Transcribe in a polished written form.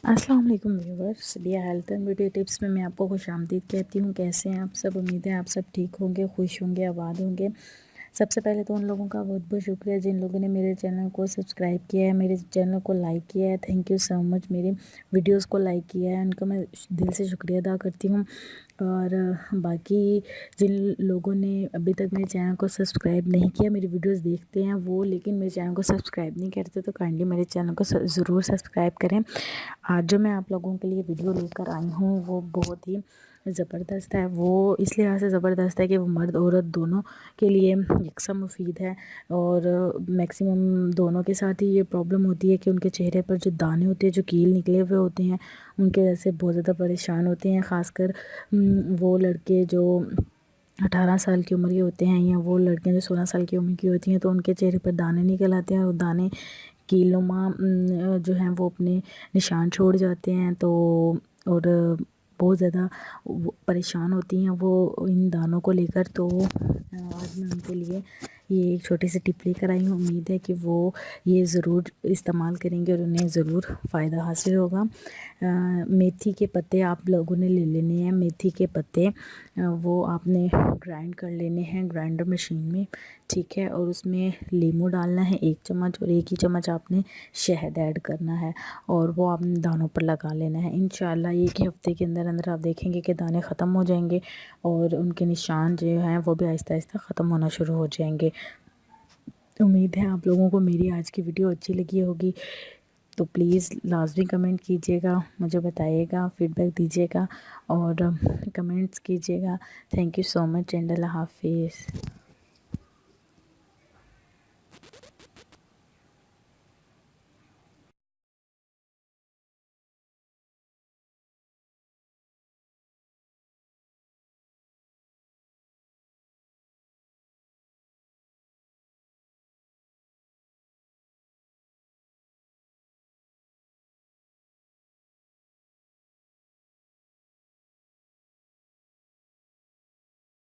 अस्सलाम वालेकुम व्यूवर्स, दिया हेल्थ एंड ब्यूटी टिप्स में मैं आपको खुशामदीद कहती हूँ। कैसे हैं आप सब? उम्मीद है आप सब ठीक होंगे, खुश होंगे, आबाद होंगे। सबसे पहले तो उन लोगों का बहुत बहुत शुक्रिया जिन लोगों ने मेरे चैनल को सब्सक्राइब किया है, मेरे चैनल को लाइक किया है। Thank you so much. मेरे वीडियोस को लाइक किया है, उनका मैं दिल से शुक्रिया अदा करती हूँ। और बाकी जिन लोगों ने अभी तक मेरे चैनल को सब्सक्राइब नहीं किया, मेरी वीडियोस देखते हैं वो, लेकिन मेरे चैनल को सब्सक्राइब नहीं करते, तो काइंडली मेरे चैनल को ज़रूर सब्सक्राइब करें। आज जो मैं आप लोगों के लिए वीडियो लेकर आई हूँ वो बहुत ही ज़बरदस्त है। वो इस लिहाज से ज़बरदस्त है कि वो मर्द औरत दोनों के लिए यकसा मुफीद है। और मैक्सिमम दोनों के साथ ही ये प्रॉब्लम होती है कि उनके चेहरे पर जो दाने होते हैं, जो कील निकले हुए होते हैं, उनके वजह से बहुत ज़्यादा परेशान होते हैं। ख़ासकर वो लड़के जो 18 साल की उम्र के होते हैं, या वो लड़कियां जो 16 साल की उम्र की होती हैं, तो उनके चेहरे पर दाने निकल आते हैं और दाने कीलुमा जो हैं वो अपने निशान छोड़ जाते हैं। तो और बहुत ज़्यादा परेशान होती हैं वो इन दानों को लेकर। तो आज मैं उनके लिए ये एक छोटी सी टिप लेकर आई हूँ। उम्मीद है कि वो ये ज़रूर इस्तेमाल करेंगे और उन्हें ज़रूर फ़ायदा हासिल होगा। मेथी के पत्ते आप लोगों ने ले लेने हैं। मेथी के पत्ते वो आपने ग्राइंड कर लेने हैं ग्राइंडर मशीन में, ठीक है। और उसमें लीमू डालना है 1 चम्मच, और 1 ही चम्मच आपने शहद ऐड करना है, और वो आपने दानों पर लगा लेना है। इंशाल्लाह 1 ही हफ़्ते के अंदर अंदर आप देखेंगे कि दाने ख़त्म हो जाएंगे और उनके निशान जो हैं वो भी आहिस्ता आहिस्ता ख़त्म होना शुरू हो जाएंगे। उम्मीद है आप लोगों को मेरी आज की वीडियो अच्छी लगी होगी, तो प्लीज़ लाजमी कमेंट कीजिएगा, मुझे बताइएगा, फ़ीडबैक दीजिएगा और कमेंट्स कीजिएगा। Thank you so much and Allah हाफ़िज़।